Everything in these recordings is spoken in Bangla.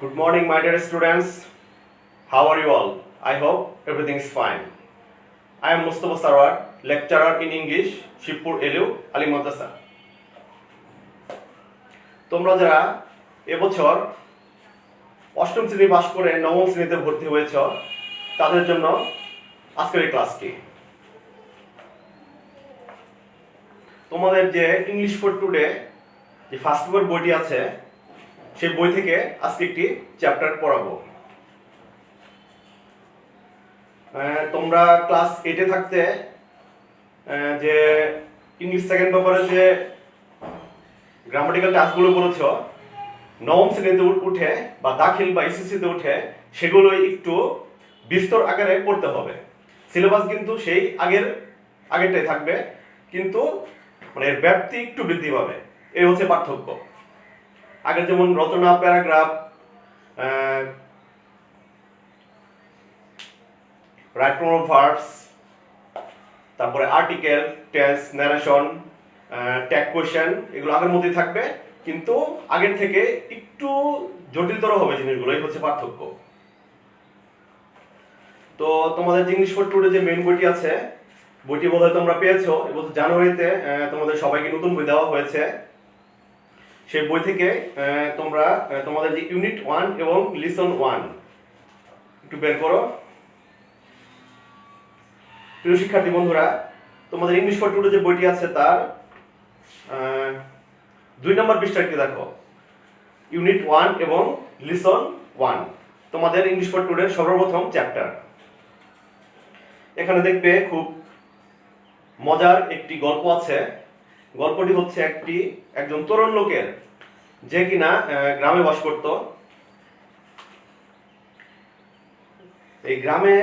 Good morning, my dear students. How are you all? I hope everything is fine. I am Mustafa Sarwar, lecturer in English, Shibpur Elu, Ali Madrasa. তোমরা যারা এবছর অষ্টম শ্রেণী পাশ করে নবম শ্রেণীতে ভর্তি হয়েছ তাদের জন্য আজকের এই ক্লাসটি। তোমাদের যে ইংলিশ ফর টুডে যে ফার্স্ট পেপার বইটি আছে সেই বই থেকে আজকে একটি চ্যাপ্টার পড়াবো। তোমরা ক্লাস 8-এ থাকতে যে ইংলিশ সেকেন্ড পেপারে যে গ্রামাটিক্যাল টাস্কগুলো করেছো নবম শ্রেণীতে উঠে বা দাখিল বা এসএসসিতে উঠে সেগুলোই একটু বিস্তর আকারে পড়তে হবে। সিলেবাস কিন্তু সেই আগেরটাই থাকবে, কিন্তু মানে এর ব্যাপ্তি একটু বৃদ্ধি পাবে, এই হচ্ছে পার্থক্য। আগের যেমন রচনা, paragraph, right form of verbs, তারপরে article, tense, narration, tag question, এগুলো আগের মধ্যেই থাকবে, কিন্তু আগের থেকে একটু জটিলতর হবে জিনিসগুলো, এই হচ্ছে পার্থক্য। তো তোমাদের ইংলিশ ফর টুডে যে মেইন বইটি আছে, বইটি বোধহয় তোমরা পেয়েছো। এবং জানুয়ারিতে তোমাদের সবাইকে নতুন বই দেওয়া হয়েছে। সেই বই থেকে তোমরা তোমাদের যে ইউনিট 1 এবং লিসন 1 একটু বের করো। প্রিয় শিক্ষার্থী বন্ধুরা, তোমাদের ইংলিশ ফর টুডে যে বইটি আছে তার 2 নম্বর পৃষ্ঠাটি দেখো, ইউনিট 1 এবং লিসন 1, তোমাদের ইংলিশ ফর টুডে সর্বপ্রথম চ্যাপ্টার। এখানে দেখবে খুব মজার একটি গল্প আছে। গল্পটি হচ্ছে একজন তরুণ লোকের, যে কিনা গ্রামে বাস করত। এই গ্রামে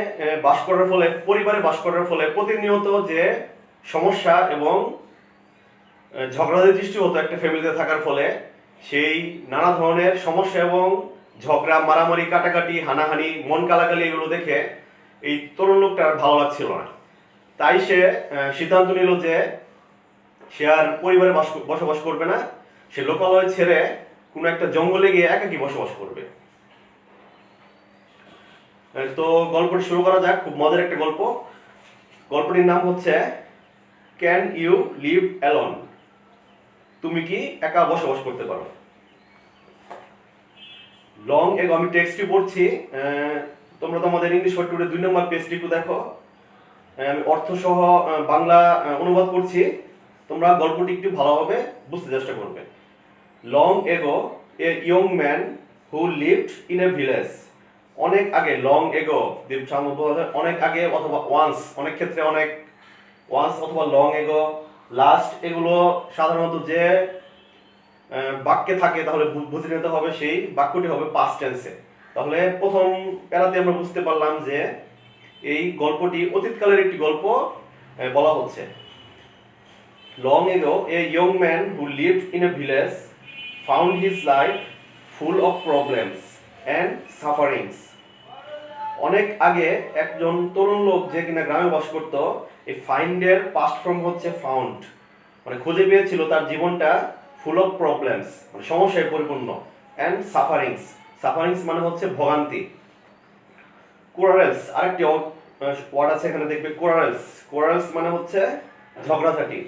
বাস করার ফলে, পরিবারে বাস করার ফলে প্রতিনিয়ত যে সমস্যা এবং ঝগড়াঝাটি সৃষ্টি হতো একটা ফ্যামিলিতে থাকার ফলে, সেই নানা ধরনের সমস্যা এবং ঝগড়া, মারামারি, কাটাকাটি, হানাহানি, মন কালাকালি, এগুলো দেখে এই তরুণ লোকটার ভালো লাগছিল না। তাই সে সিদ্ধান্ত নিল যে সে আর পরিবারে বসবাস করবে না, সে লোকালয় ছেড়ে কোনো একটা জঙ্গলে গিয়ে একাকী বসবাস করবে। তো গল্পটি শুরু করা যাক। খুব মজার একটা গল্প। গল্পটির নাম হচ্ছে ক্যান ইউ লিভ অ্যালোন? তুমি কি একা বসবাস করতে পারো? লং এগো, আমি টেক্সটটি পড়ছি, তোমরা তোমাদের ইংলিশ ফর টুডে 2 নম্বর পেজটি একটু দেখো। আমি অর্থসহ বাংলা অনুবাদ করছি, তোমরা গল্পটি একটু ভালোভাবে বুঝতে চেষ্টা করবে। Long ago a young man who lived in a village. অনেক আগে, লং এগো অনেক আগে, অথবা ওয়ান্স, অনেক ক্ষেত্রে অনেক ওয়ান্স অথবা লং এগো, লাস্ট, এগুলো সাধারণত যে বাক্যে থাকে তাহলে বুঝে নিতে হবে সেই বাক্যটি হবে পাস্ট টেন্সে। তাহলে প্রথম প্যারাতে আমরা বুঝতে পারলাম যে এই গল্পটি অতীতকালের একটি গল্প বলা হচ্ছে। Long ago, a young man who lived in a village found his life full of problems and sufferings. অনেক আগে একজন তরুণ লোক যে কিনা গ্রামে বাস করত, এই ফাইন্ডের পাস্ট ফর্ম হচ্ছে ফাউন্ড, মানে খুঁজে পেয়েছিল তার জীবনটা ফুল অফ প্রবলেমস, মানে সমস্যায় পরিপূর্ণ, অ্যান্ড সাফারিংস, সাফারিংস মানে হচ্ছে ভোগান্তি। কোরারেলস, আরেকটি ওয়ার্ড আছে এখানে দেখবে, কোরারেলস, কোরারেলস মানে হচ্ছে ঝগড়াঝাটি।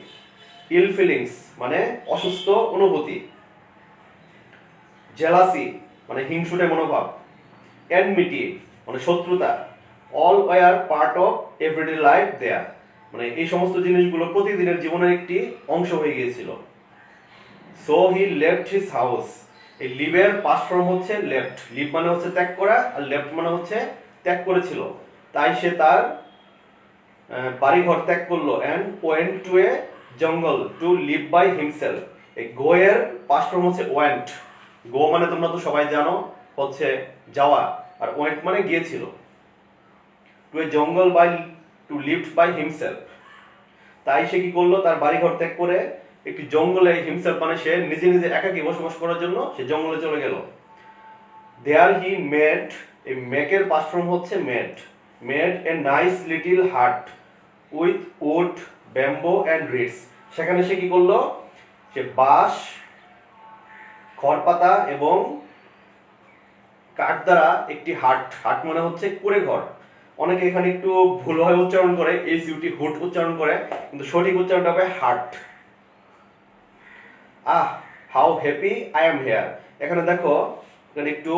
ইল ফিলিংস মানে অসুস্থ অনুভূতি। জেলাসি মানে হিংসুটে মনোভাব। এনমিটি মানে শত্রুতা। All were part of everyday life there, মানে এই সমস্ত জিনিসগুলো প্রতিদিনের জীবনের একটি অংশ হয়ে গিয়েছিল। So he left his house, এই লিভের পাস্ট ফর্ম হচ্ছে লেফট। লিভ মানে হচ্ছে ত্যাগ করা, আর লেফট মানে হচ্ছে ত্যাগ করেছিল। তাই সে তার বাড়িঘর ত্যাগ করলো। অ্যান্ড ওয়েন্ট টু এ জঙ্গল টু লিভ বাই হিমসেলফ। এই গো এর পাস্ট ফর্ম হচ্ছে ওয়েন্ট। গো মানে তোমরা তো সবাই জানো হচ্ছে যাওয়া, আর ওয়েন্ট মানে গিয়েছিল। To a jungle by to live by himself. তাই সে কি করলো, তার বাড়িঘর ত্যাগ করে একটি জঙ্গলে, হিমসেলফ মানে সে নিজে নিজে একাকী বসবাস করার জন্য সে জঙ্গলে চলে গেল। দেয়ার হি মেড, এই মেকের পাস্ট ফর্ম হচ্ছে made, made a nice little hut with wood, bamboo and reeds. সেখানে সে কি করলো, সে বাঁশ, খড়পাতা এবং কাঠ দ্বারা একটি হাট, হাট মানে হচ্ছে কুঁড়ে ঘর। অনেকে এখানে একটু ভুলভাবে উচ্চারণ করে, HUT হুট উচ্চারণ করে, কিন্তু সঠিক উচ্চারণটা হবে হাট। How happy I am hair. এখানে দেখো, এখানে একটু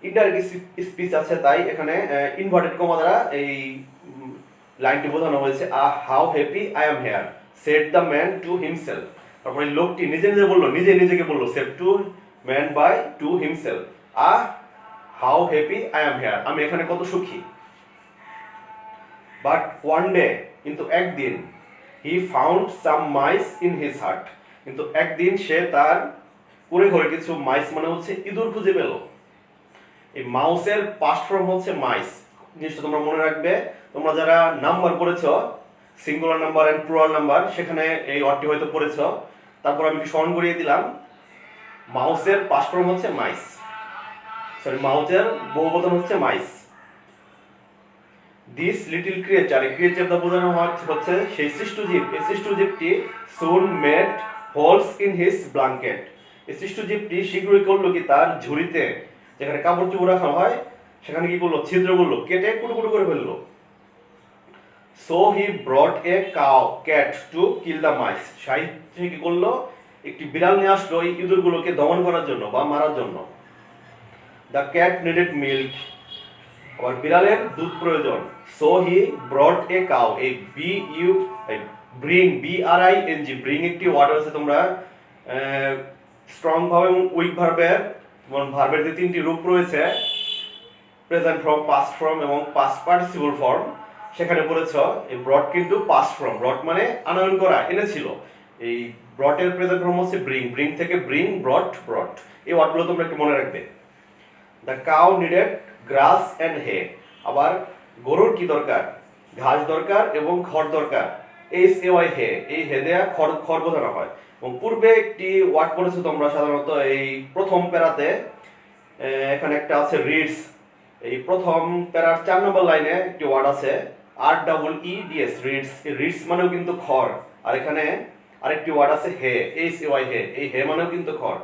ইনডাইরেক্ট স্পিচ আছে, তাই এখানে ইনভার্টেড কমা দ্বারা এই লাইনটি বোঝানো হয়েছে। How happy I am here said the man to himself. তারপরে লোকটি নিজে নিজে বললো, নিজেকে বললো, said to man by to himself. How happy I am here, আমি এখানে কত সুখী। বাট ওয়ান ডে, কিন্তু একদিন, he found some mice in his hut, কিন্তু একদিন সে তার কুঁড়ে ঘরে কিছু মাইস মানে হচ্ছে ইঁদুর খুঁজে পেল। এই মাউসের পাস্ট ফর্ম হচ্ছে মাইস। জিনিসটা তোমরা মনে রাখবে, তোমরা যারা নাম্বার পড়েছ, singular number and plural number, সেখানে এই ওয়ার্ডটি হয়তো পড়েছ। তারপর আমি একটু স্মরণ করিয়ে দিলাম, মাউসের পাস্ট ফর্ম হচ্ছে মাইস, সরি মাউসের বহুবচন হচ্ছে মাইস। দিস লিটল ক্রিয়েচার, এই ক্রিয়েচারটা বোঝানো হচ্ছে সেই সৃষ্টজীব। এই সৃষ্টজীবটি soon made holes in his blanket, এই সৃষ্টজীবটি শীঘ্রই করলো কি তার ঝুড়িতে, যেখানে কাপড় চোপড় রাখা হয়, সেখানে কি করলো, ছিদ্র করলো, কেটে কুটু কুটু করে ফেললো। So he brought a cat to kill the mice, সে কি করলো, একটি বিড়াল নিয়ে আসলো এই ইঁদুরগুলোকে দমন করার জন্য বা মারার জন্য। দ্য ক্যাট নিডেড মিল্ক, আবার বিড়ালের দুধ প্রয়োজন। So he brought a cow, এই ব্রিং, BRING, ব্রিং একটি ওয়ার্ড আছে, তোমরা স্ট্রং ভার্ব এবং উইক ভার্বের, ভার্বের যে তিনটি রূপ রয়েছে, প্রেজেন্ট ফর্ম, পাস্ট ফর্ম এবং পাস্ট পার্টিসিপল ফর্ম, সেখানে পড়েছ। এই ব্রট কিন্তু পাস্ট ফর্ম, ব্রট মানে আনয়ন করা, এনেছিল। এই ব্রটের প্রেজেন্ট ফর্ম হচ্ছে ব্রিং, ব্রিং থেকে ব্রিং, ব্রট, ব্রট। এই ওয়ার্ডগুলো তোমরা একটু মনে রাখবে। The cow needed grass and hay, আবার গরুর কি দরকার, ঘাস দরকার এবং খড় দরকার। HAY হে, এই হে দেয়া খড় বোঝানো হয়। এবং পূর্বে একটি ওয়ার্ড পড়েছো তোমরা সাধারণত এই প্রথম প্যারাতে, এখানে একটা আছে রিডস। এই প্রথম প্যারার 4 নম্বর লাইনে একটি ওয়ার্ড আছে REEDS, রিডস। এই রিডস মানেও কিন্তু খড়। আর এখানে আরেকটি ওয়ার্ড আছে হে, HAY হে, এই হে মানেও কিন্তু খড়।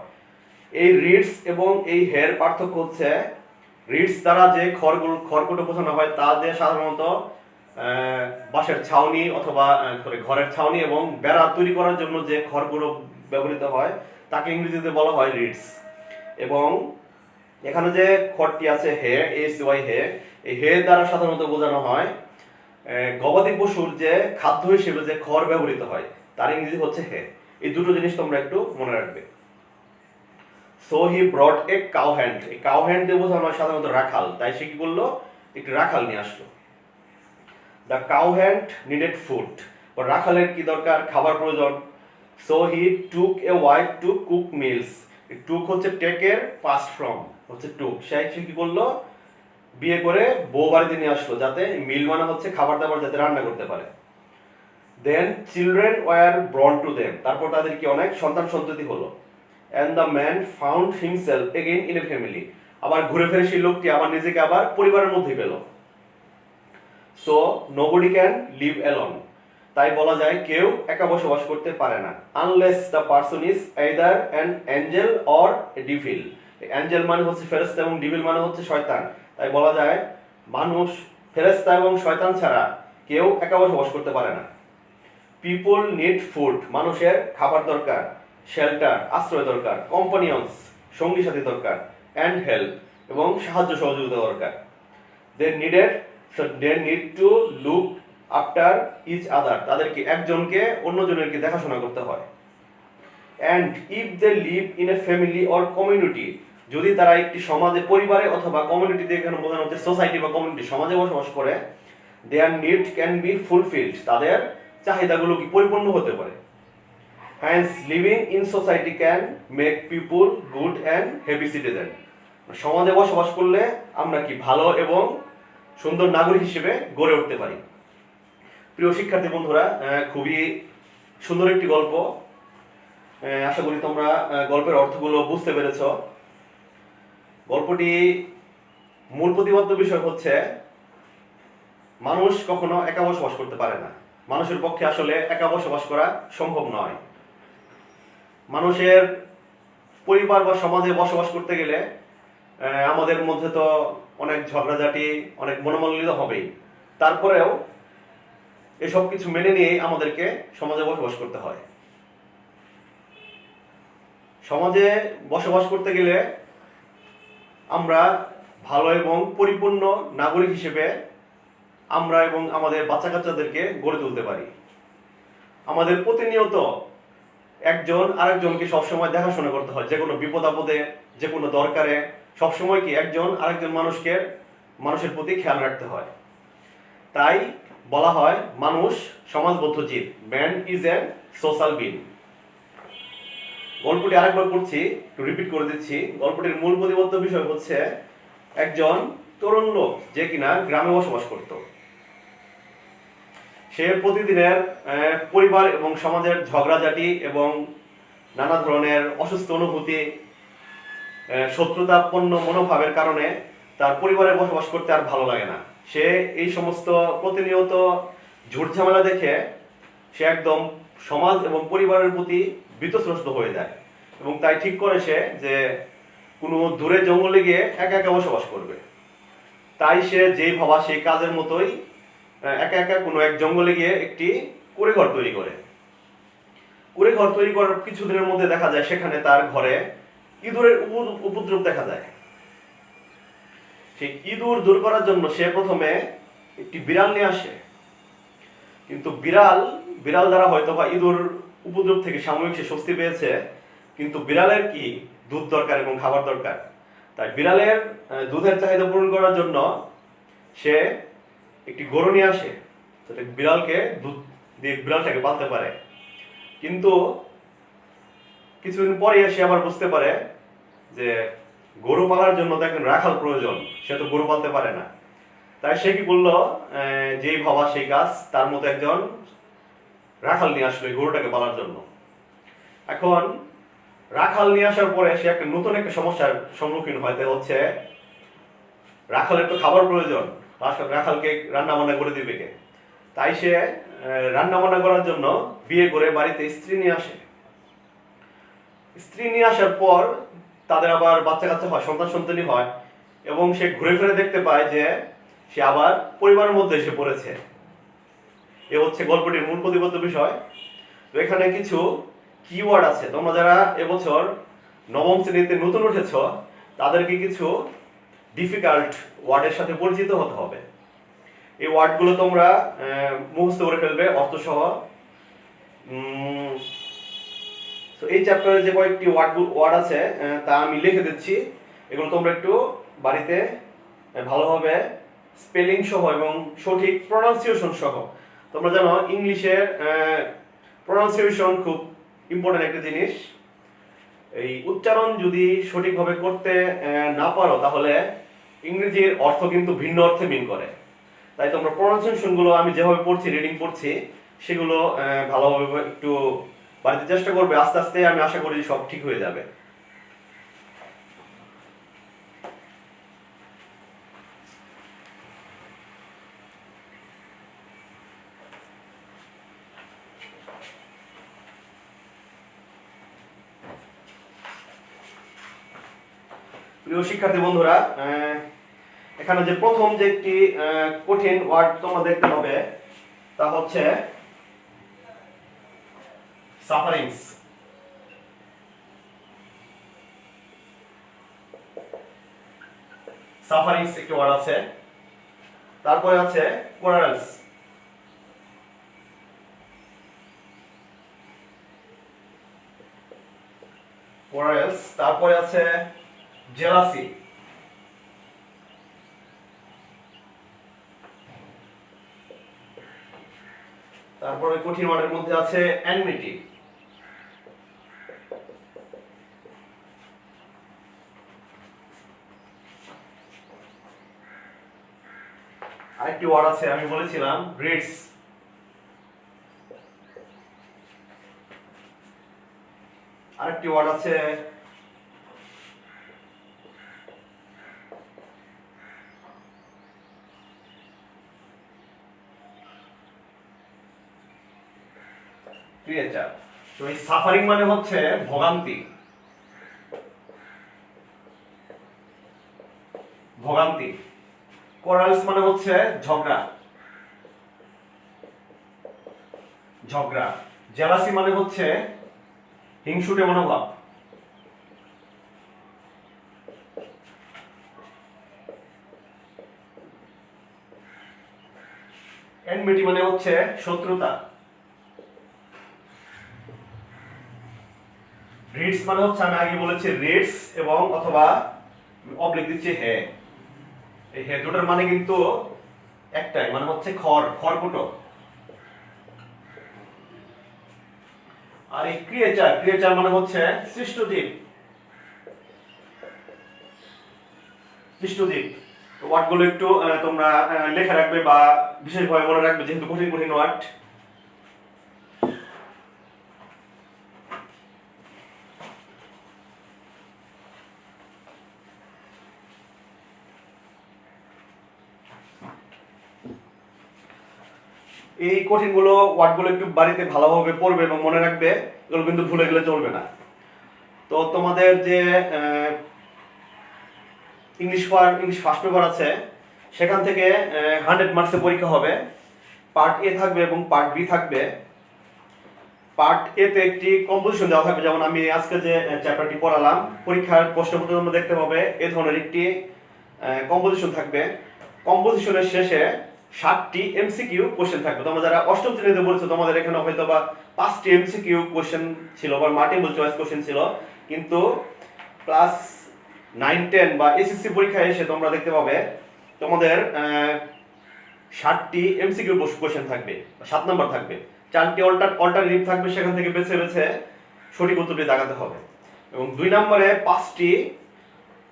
এই রিডস এবং এই হের পার্থক্য হচ্ছে, রিডস দ্বারা যে খড়কুটো বোঝানো হয়, তা দিয়ে সাধারণত বাঁশের ছাউনি অথবা ঘরের ছাউনি এবং বেড়া তৈরি করার জন্য যে খড়গুলো ব্যবহৃত হয়, তাকে ইংরেজিতে বলা হয় রিডস। এবং এখানে যে খড়টি আছে হে, HAY হে, এই হে দ্বারা সাধারণত বোঝানো হয় গবাদি পশুর যে খাদ্য হিসেবে যে খড় ব্যবহৃত হয়, তার ইংরেজি হচ্ছে হে। এই দুটো জিনিস তোমরা একটু মনে রাখবে। So he brought a cow hand, এই কাউ হ্যান্ড দিয়ে বোঝানো হয় সাধারণত রাখাল, তাই সে কি করলো, একটি রাখাল নিয়ে আসলো। The cowherd needed food, রাখালের কি দরকার, খাবার প্রয়োজন। So he took a wife to cook meals, took হচ্ছে টেকের পাস্ট ফর্ম হচ্ছে টুক, সে কি করলো, বিয়ে করে বউ বাড়িতে নিয়ে আসলো, যাতে মিল মানে হচ্ছে খাবার দাবার যাতে রান্না করতে পারে। দেন চিলড্রেন ওয়ার ব্রন টু দেম, তারপর তাদের কি অনেক সন্তান সন্ততি হলো। And the man found himself again in a family, আবার ঘুরে ফিরে সেই লোকটি আবার নিজেকে আবার পরিবারের মধ্যে পেল। So nobody can live alone, তাই বলা যায় কেউ একা বসবাস করতে পারে না। Unless the person is either an angel or a devil, angel মানে হচ্ছে ফেরেশতা এবং devil মানে হচ্ছে শয়তান, তাই বলা যায় মানুষ, ফেরেশতা এবং শয়তান ছাড়া কেউ একা বসবাস করতে পারে না। People need food, মানুষের খাবার দরকার। শেল্টার, আশ্রয় দরকার। কম্পানিয়ন্স, সঙ্গী সাথী দরকার। অ্যান্ড হেল্প, এবং সাহায্য সহযোগিতা দরকার। They need to look after each other, তাদেরকে একজনকে অন্যজনেরকে দেখাশোনা করতে হয়। And if they live in a family or community, যদি তারা একটি সমাজে, পরিবারে অথবা কমিউনিটিতে, এখানে বোঝানো হচ্ছে সোসাইটি বা কমিউনিটি, সমাজে বসবাস করে, দেয়ার নিড ক্যান বি ফুলফিলড, তাদের চাহিদাগুলো কি পরিপূর্ণ হতে পারে। Hence, living in society can make people good and happy citizen. সমাজে বসবাস করলে আমরা কি ভালো এবং সুন্দর নাগরিক হিসেবে গড়ে উঠতে পারি। প্রিয় শিক্ষার্থী বন্ধুরা, খুবই সুন্দর একটি গল্প। আশা করি তোমরা গল্পের অর্থগুলো বুঝতে পেরেছ। গল্পটি মূল প্রতিপাদ্য বিষয় হচ্ছে, মানুষ কখনো একা বসবাস করতে পারে না। মানুষের পক্ষে আসলে একা বসবাস করা সম্ভব নয়। মানুষের পরিবার বা সমাজে বসবাস করতে গেলে আমাদের মধ্যে তো অনেক ঝগড়াঝাটি, অনেক মনোমালিন্য হবেই। তারপরেও এসব কিছু মেনে নিয়েই আমাদেরকে সমাজে বসবাস করতে হয়। সমাজে বসবাস করতে গেলে আমরা ভালো এবং পরিপূর্ণ নাগরিক হিসেবে আমরা এবং আমাদের বাচ্চা কাচ্চাদেরকে গড়ে তুলতে পারি। আমাদের প্রতিনিয়ত একজন আরেকজনকে সবসময় দেখাশোনা করতে হয়, যে কোনো বিপদ আপদে, যে কোনো দরকারে সবসময় কি একজন আরেকজন মানুষের প্রতি খেয়াল রাখতে হয়। তাই বলা হয় মানুষ সমাজবদ্ধ জীব, man is a social being. গল্পটি আরেকবার পড়ছি, একটু রিপিট করে দিচ্ছি। গল্পটির মূল প্রতিপাদ্য বিষয় হচ্ছে একজন তরুণ লোক যে কিনা গ্রামে বসবাস করত। সে প্রতিদিনের পরিবার এবং সমাজের ঝগড়াঝাটি এবং নানা ধরনের অসুস্থ অনুভূতি, শত্রুতাপন্ন মনোভাবের কারণে তার পরিবারে বসবাস করতে আর ভালো লাগে না। সে এই সমস্ত প্রতিনিয়ত ঝুট ঝামেলা দেখে সে একদম সমাজ এবং পরিবারের প্রতি বীতশ্রস্ত হয়ে যায় এবং তাই ঠিক করে সে যে কোনো দূরে জঙ্গলে গিয়ে একা একা বসবাস করবে। তাই সে যেই ভাবা সেই কাজের মতোই একা একা কোনো এক জঙ্গলে গিয়ে একটি কুঁড়েঘর তৈরি করে। কুঁড়েঘর তৈরি করার কিছুদিনের মধ্যে দেখা যায় সেখানে তার ঘরে ইঁদুরের উপদ্রব দেখা যায়। সেই ইঁদুর দূর করার জন্য সে প্রথমে একটি বিড়াল নিয়ে আসে, কিন্তু বিড়াল দ্বারা হয়তো বা ইঁদুর উপদ্রব থেকে সাময়িক সে স্বস্তি পেয়েছে, কিন্তু বিড়ালের কি দুধ দরকার এবং খাবার দরকার। তাই বিড়ালের দুধের চাহিদা পূরণ করার জন্য সে একটি গরু নিয়ে আসে, যাতে বিড়ালকে দুধ দিয়ে বিড়ালটাকে পালতে পারে। কিন্তু কিছুদিন পরে সে আবার বুঝতে পারে যে গরু পালার জন্য তো একজন রাখাল প্রয়োজন, সে তো গরু পালতে পারে না। তাই সে কি করলো, যেই ভাবা সেই কাজ, তার মতো একজন রাখাল নিয়ে আসলো এই গরুটাকে পালার জন্য। এখন রাখাল নিয়ে আসার পরে সে নতুন একটা সমস্যার সম্মুখীন হতে হচ্ছে। রাখালের তো খাবার প্রয়োজন, রাখালকে রান্না বান্না করে দিবে কে? তাই সে রান্না বান্না করার জন্য বিয়ে করে বাড়িতে স্ত্রী নিয়ে আসে। স্ত্রী নিয়ে আসার পর তাদের আবার বাচ্চা কাচ্চা হয়, সন্তানি হয়, এবং সে ঘুরে ফিরে দেখতে পায় যে সে আবার পরিবারের মধ্যে এসে পড়েছে। এ হচ্ছে গল্পটির মূল প্রতিপাদ্য বিষয়। তো এখানে কিছু কিওয়ার্ড আছে, তোমরা যারা এবছর নবম শ্রেণীতে নতুন উঠেছ তাদেরকে কিছু ডিফিকাল্ট ওয়ার্ডের সাথে পরিচিত হতে হবে। এই ওয়ার্ডগুলো তোমরা মুখস্থ করে ফেলবে অর্থসহ। তো এই চ্যাপ্টারে যে কয়েকটি ওয়ার্ড আছে তা আমি লিখে দিচ্ছি, এগুলো তোমরা একটু বাড়িতে ভালোভাবে স্পেলিং সহ এবং সঠিক প্রনাউন্সিয়েশন সহ। তোমরা জানো ইংলিশের প্রনাউন্সিয়েশন খুব ইম্পর্টেন্ট একটা জিনিস। এই উচ্চারণ যদি সঠিকভাবে করতে না পারো তাহলে ইংরেজির অর্থ কিন্তু ভিন্ন অর্থে মিন করে। তাই তোমরা প্রনাউন্সিয়েশনগুলো আমি যেভাবে পড়ছি, রিডিং পড়ছি, সেগুলো ভালোভাবে একটু বাড়িতে চেষ্টা করবে। আস্তে আস্তে আমি আশা করি সব ঠিক হয়ে যাবে। প্রিয় শিক্ষার্থী বন্ধুরা, এখানে যে প্রথম যে একটি কঠিন ওয়ার্ড তোমরা দেখতে পাবে তা হচ্ছে সাফারিংস। সাফারিংস একটি ওয়ার্ড আছে, তারপরে আছে কোরালস, তারপরে আছে জেলাসি, তারপরে কঠিন ওয়ার্ডের মধ্যে আছে এনমিটি, আরেকটি ওয়ার্ড আছে আমি বলেছিলাম গ্রিডস, আরেকটি ওয়ার্ড আছে ক্রিয়েচার। তো এই সাফারিং মানে হচ্ছে ভোগান্তি। ভোগান্তি। কোরালস মানে হচ্ছে ঝগড়া, ঝগড়া। জেলাসি মানে হচ্ছে হিংসুটে মনোভাব। এনমিটি মানে হচ্ছে শত্রুতা। রিডস মানে হচ্ছে, আমি আগে বলেছি রিডস এবং অথবা অবলিক দিচ্ছি হে। এই হে দুটার মানে কিন্তু একটাই, মানে হচ্ছে খড়কুটো। আর এই ক্রিয়েচার মানে হচ্ছে সৃষ্টজীব, সৃষ্টজীব। ওয়ার্ডগুলো একটু তোমরা লেখা রাখবে বা বিশেষভাবে মনে রাখবে, যেহেতু কঠিন কঠিন ওয়ার্ড। এই কঠিনগুলো ওয়ার্ডগুলো একটু বাড়িতে ভালোভাবে পড়বে এবং মনে রাখবে, এগুলো কিন্তু ভুলে গেলে চলবে না। তো তোমাদের যে ইংলিশ ফার্স্ট পেপার আছে, সেখান থেকে 100 মার্কসের পরীক্ষা হবে। পার্ট এ থাকবে এবং পার্ট বি থাকবে। পার্ট এ তে একটি কম্পোজিশন দেওয়া থাকবে, যেমন আমি আজকে যে চ্যাপ্টারটি পড়ালাম, পরীক্ষার প্রশ্নপত্রে তোমরা দেখতে পাবে এই ধরনের একটি কম্পোজিশন থাকবে। কম্পোজিশনের শেষে 7টি এমসিকিউ কোশ্চেন থাকবে। তোমরা যারা অষ্টম শ্রেণীতে পড়েছো, তোমাদের এখানে হয়তো বা 5টি এমসিকিউ কোশ্চেন ছিল বা মাল্টিপল চয়েস কোশ্চেন ছিল, কিন্তু ক্লাস 9, 10 বা এসএসসি পরীক্ষায় এসে তোমরা দেখতে পাবে তোমাদের 7টি এমসিকিউ কোশ্চেন থাকবে, 7 নাম্বার থাকবে। 4টি অল্টারনেটিভ থাকবে, সেখান থেকে বেছে বেছে সঠিক উত্তরটি দাগাতে হবে। এবং 2 নম্বরে 5টি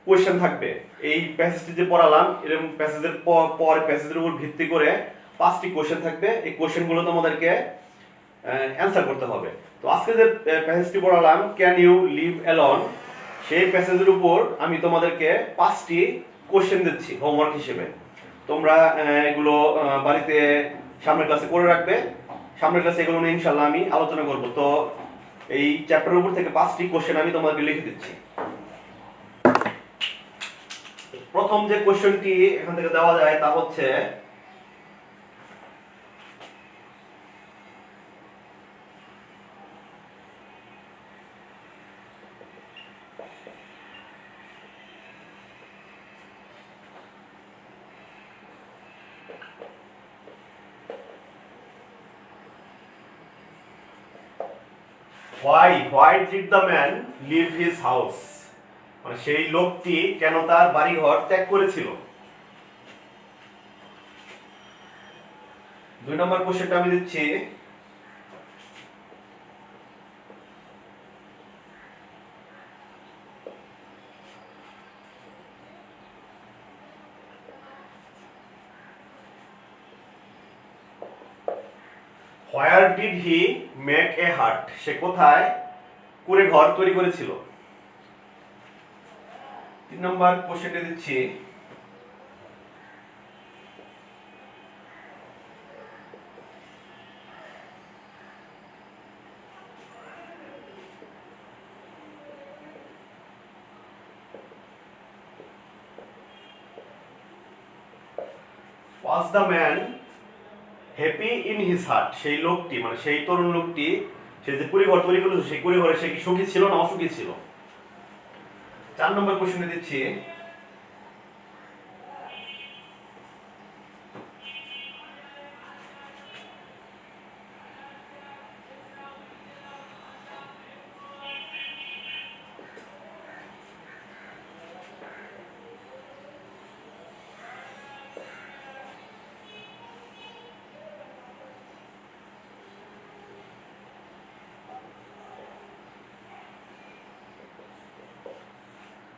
কোশ্চেন থাকবে। এই প্যাসেজটি যে পড়ালাম, এরকম প্যাসেজের পর প্যাসেজের উপর ভিত্তি করে 5টি কোশ্চেন থাকবে। এই কোশ্চেনগুলো তোমাদেরকে অ্যান্সার করতে হবে। তো আজকে যে প্যাসেজটি পড়ালাম, ক্যান ইউ লিভ অ্যালোন, সেই প্যাসেজের উপর আমি তোমাদেরকে 5টি কোশ্চেন দিচ্ছি হোমওয়ার্ক হিসেবে। তোমরা এগুলো বাড়িতে সামনের ক্লাসে করে রাখবে। সামনের ক্লাসে এগুলো নিয়ে ইনশাআল্লাহ আমি আলোচনা করব। তো এই চ্যাপ্টারের উপর থেকে 5টি কোশ্চেন আমি তোমাদেরকে লিখে দিচ্ছি। প্রথম যে কোশ্চেনটি এখান থেকে দেওয়া যায় তা হচ্ছে, why did the man leave his house, মানে সেই লোকটি কেন তার বাড়িঘর ত্যাগ করেছিল। 2 নম্বর কোশ্চেনটা আমি দিচ্ছি, where did he make a hut, সে কোথায় কুঁড়ে ঘর তৈরি করেছিল। 3 নম্বর কোশ্চেনটা দিচ্ছি, was the man happy in his hut, সেই লোকটি মানে সেই তরুণ লোকটি, সে যে কুঁড়ে ঘর তৈরি করেছিল, সেই কুঁড়ে ঘরে সে কি সুখী ছিল না অসুখী ছিল। 4 নম্বর কোশ্চেনে দিচ্ছি,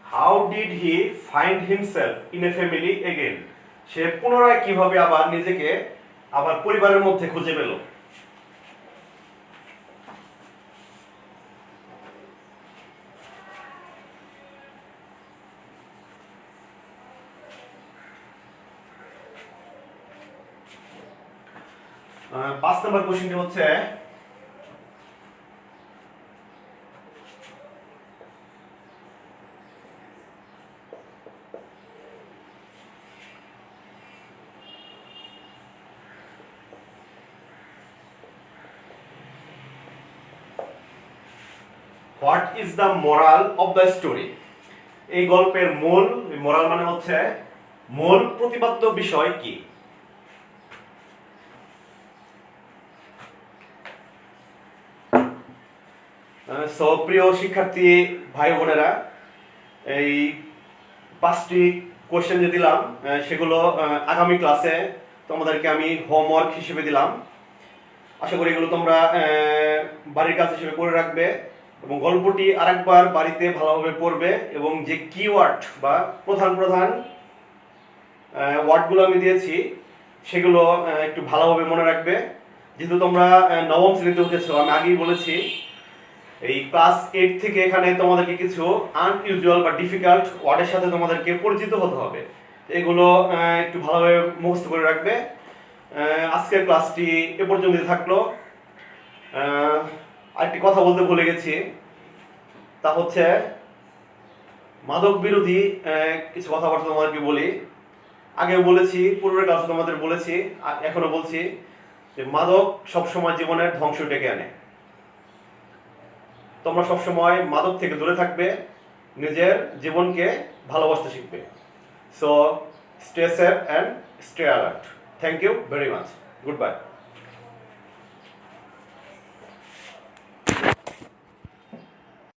how did he find himself in a family again, সে পুনরায় কিভাবে আবার নিজেকে আবার পরিবারের মধ্যে খুঁজে পেল। পাঁচ নম্বর কোশ্চেনটি হচ্ছে, what is the moral of the story? এই গল্পের মূল, মোরাল মানে হচ্ছে মূল প্রতিপাদ্য বিষয় কি? সো প্রিয় শিক্ষার্থী ভাই বোনেরা, এই 5টি কোশ্চেন যে দিলাম সেগুলো আগামী ক্লাসে তোমাদেরকে আমি হোমওয়ার্ক হিসেবে দিলাম। আশা করি এগুলো তোমরা বাড়ির কাজ হিসেবে করে রাখবে এবং গল্পটি আরেকবার বাড়িতে ভালোভাবে পড়বে এবং যে কিওয়ার্ড বা প্রধান প্রধান ওয়ার্ডগুলো আমি দিয়েছি সেগুলো একটু ভালোভাবে মনে রাখবে। যেহেতু তোমরা নবম শ্রেণীতে উঠেছো, আমি আগেই বলেছি এই ক্লাস 8 থেকে এখানে তোমাদেরকে কিছু আনইউজুয়াল বা ডিফিকাল্ট ওয়ার্ডের সাথে তোমাদেরকে পরিচিত হতে হবে। এগুলো একটু ভালোভাবে মুখস্থ করে রাখবে। আজকের ক্লাসটি এ পর্যন্তই থাকলো। আরেকটি কথা বলতে ভুলে গেছি, তা হচ্ছে মাদক বিরোধী কিছু কথাবার্তা তোমাদেরকে বলি। আগেও বলেছি, পূর্বের ক্লাসে তোমাদের বলেছি, এখনো বলছি যে মাদক সবসময় জীবনের ধ্বংস ডেকে আনে। তোমরা সবসময় মাদক থেকে দূরে থাকবে, নিজের জীবনকে ভালোবাসতে শিখবে। So stay safe and stay alert. Thank you very much. Good by.